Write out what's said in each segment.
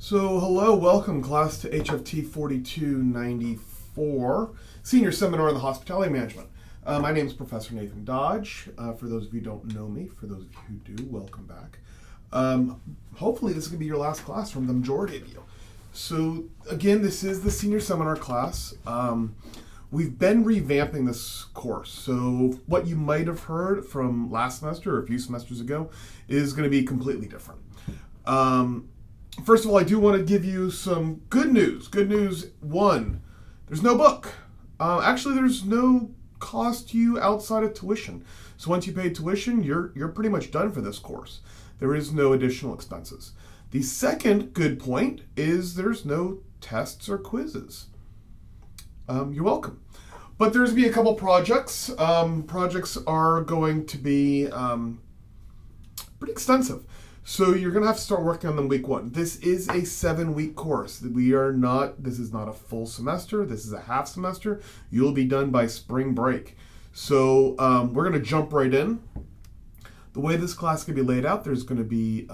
So hello, welcome class to HFT4294 Senior Seminar in the Hospitality Management. My name is Professor Nathan Dodge. For those of you who don't know me, for those of you who do, welcome back. Hopefully this is going to be your last class from the majority of you. So again, this is the Senior Seminar class. We've been revamping this course. So what you might have heard from last semester or a few semesters ago is going to be completely different. First of all, I do want to give you some good news. Good news, one, there's no book. Actually, there's no cost to you outside of tuition. So once you pay tuition, you're pretty much done for this course. There is no additional expenses. The second good point is there's no tests or quizzes. You're welcome. But there's going to be a couple projects. Projects are going to be pretty extensive. So you're going to have to start working on them week one. This is a 7-week course. This is not a full semester. This is a half semester. You'll be done by spring break. So we're going to jump right in. The way this class can be laid out, there's going to be,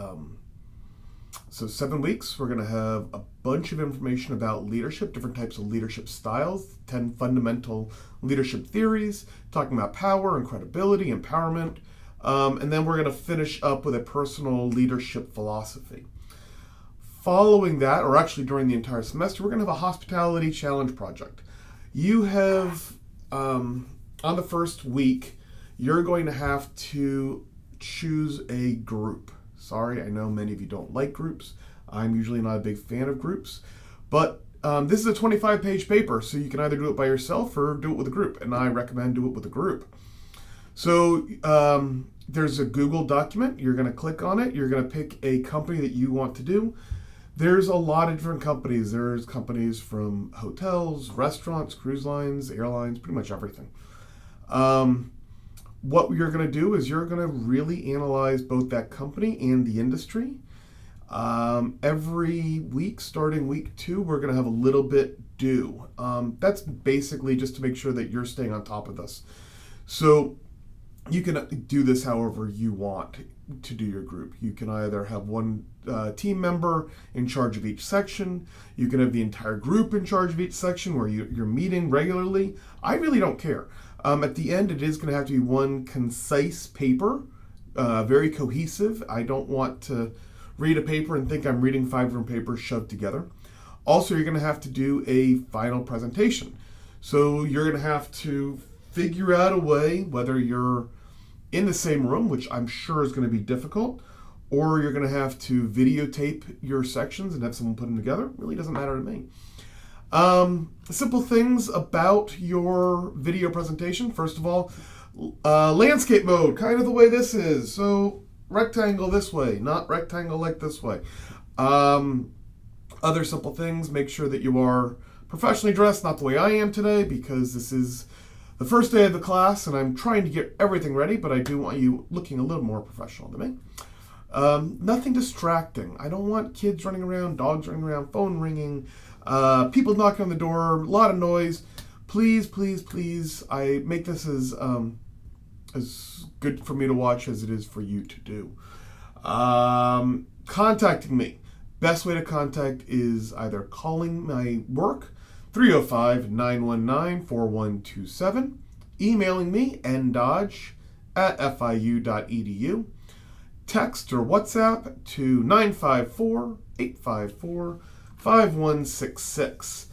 7 weeks. We're going to have a bunch of information about leadership, different types of leadership styles, 10 fundamental leadership theories, talking about power and credibility, empowerment. And then we're going to finish up with a personal leadership philosophy. Following that, or actually during the entire semester, we're going to have a hospitality challenge project. You have, on the first week, you're going to have to choose a group. Sorry, I know many of you don't like groups. I'm usually not a big fan of groups. But this is a 25-page paper, so you can either do it by yourself or do it with a group. And I recommend do it with a group. So there's a Google document. You're going to click on it. You're going to pick a company that you want to do. There's a lot of different companies. There's companies from hotels, restaurants, cruise lines, airlines, pretty much everything. What you're going to do is you're going to really analyze both that company and the industry. Every week, starting week 2, we're going to have a little bit due. That's basically just to make sure that you're staying on top of this. So you can do this however you want to do your group. You can either have one team member in charge of each section. You can have the entire group in charge of each section where you're meeting regularly. I really don't care. At the end, it is going to have to be one concise paper, very cohesive. I don't want to read a paper and think I'm reading 5 different papers shoved together. Also, you're going to have to do a final presentation. So you're going to have to figure out a way, whether you're in the same room, which I'm sure is going to be difficult, or you're going to have to videotape your sections and have someone put them together. It really doesn't matter to me. Simple things about your video presentation. First of all, landscape mode, kind of the way this is. So rectangle this way, not rectangle like this way. Other simple things, make sure that you are professionally dressed, not the way I am today, because this is the first day of the class, and I'm trying to get everything ready, but I do want you looking a little more professional than me. Nothing distracting. I don't want kids running around, dogs running around, phone ringing, people knocking on the door, a lot of noise. Please, please, please, I make this as good for me to watch as it is for you to do. Contacting me. Best way to contact is either calling my work, 305-919-4127, emailing me, ndodge@fiu.edu, text or WhatsApp to 954-854-5166.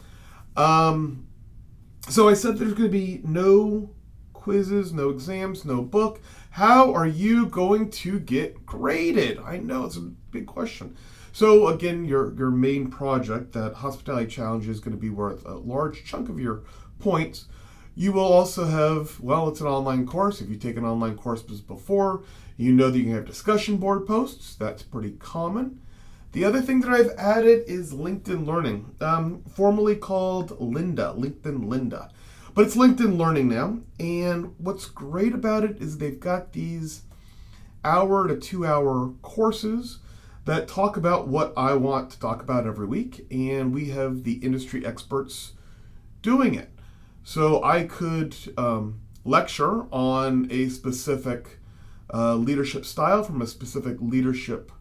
So I said there's going to be no quizzes, no exams, no book. How are you going to get graded? I know it's a big question. So again, your main project, that hospitality challenge, is going to be worth a large chunk of your points. You will also have, well, it's an online course. If you take an online course before, you know that you can have discussion board posts. That's pretty common. The other thing that I've added is LinkedIn Learning, formerly called LinkedIn Linda. But it's LinkedIn Learning now. And what's great about it is they've got these hour to 2-hour courses that talk about what I want to talk about every week, and we have the industry experts doing it. So I could lecture on a specific leadership style from a specific leadership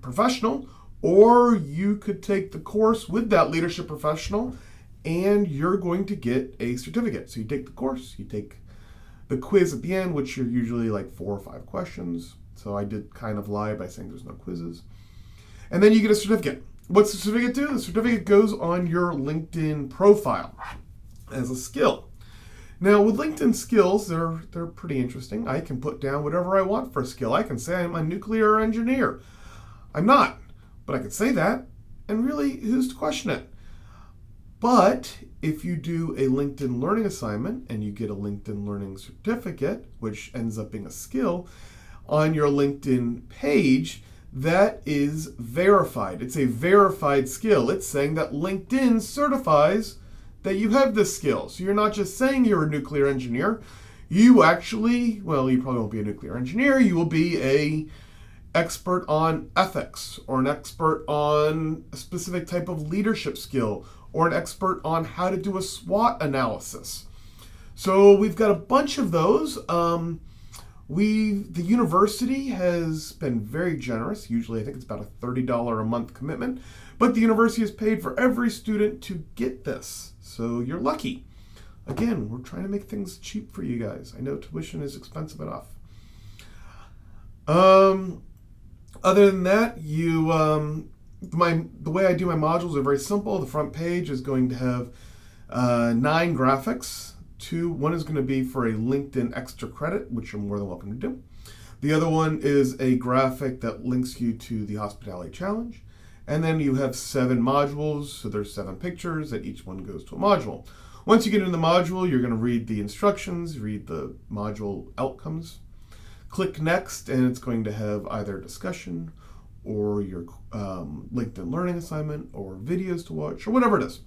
professional, or you could take the course with that leadership professional and you're going to get a certificate. So you take the course, you take the quiz at the end, which are usually like 4 or 5 questions. So I did kind of lie by saying there's no quizzes. And then you get a certificate. What's the certificate do? The certificate goes on your LinkedIn profile as a skill. Now with LinkedIn skills, they're pretty interesting. I can put down whatever I want for a skill. I can say I'm a nuclear engineer. I'm not, but I could say that, and really, who's to question it? But if you do a LinkedIn learning assignment and you get a LinkedIn learning certificate, which ends up being a skill, on your LinkedIn page, that is verified. It's a verified skill. It's saying that LinkedIn certifies that you have this skill. So you're not just saying you're a nuclear engineer. You actually, well, you probably won't be a nuclear engineer. You will be a expert on ethics, or an expert on a specific type of leadership skill, or an expert on how to do a SWOT analysis. So we've got a bunch of those. The university has been very generous. Usually I think it's about a $30 a month commitment, but the university has paid for every student to get this. So you're lucky. Again, we're trying to make things cheap for you guys. I know tuition is expensive enough. Other than that, the way I do my modules are very simple. The front page is going to have 9 graphics. One is going to be for a LinkedIn extra credit, which you're more than welcome to do. The other one is a graphic that links you to the Hospitality Challenge. And then you have 7 modules, so there's 7 pictures, that each one goes to a module. Once you get into the module, you're going to read the instructions, read the module outcomes. Click Next, and it's going to have either a discussion or your LinkedIn learning assignment or videos to watch or whatever it is.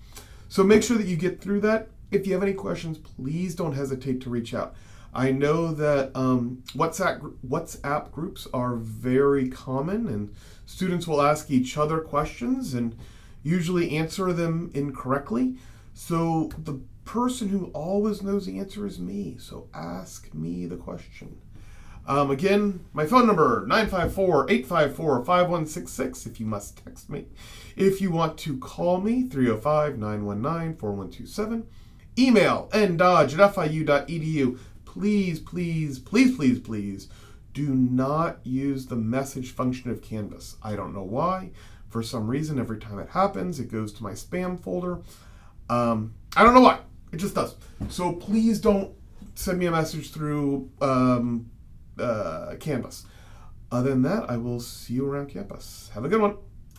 So make sure that you get through that. If you have any questions, please don't hesitate to reach out. I know that WhatsApp groups are very common, and students will ask each other questions and usually answer them incorrectly. So the person who always knows the answer is me. So ask me the question. Again, my phone number, 954-854-5166 if you must text me. If you want to call me, 305-919-4127. Email ndodge@fiu.edu. Please, please, please, please, please do not use the message function of Canvas. I don't know why. For some reason, every time it happens, it goes to my spam folder. I don't know why. It just does. So please don't send me a message through Canvas. Other than that, I will see you around campus. Have a good one.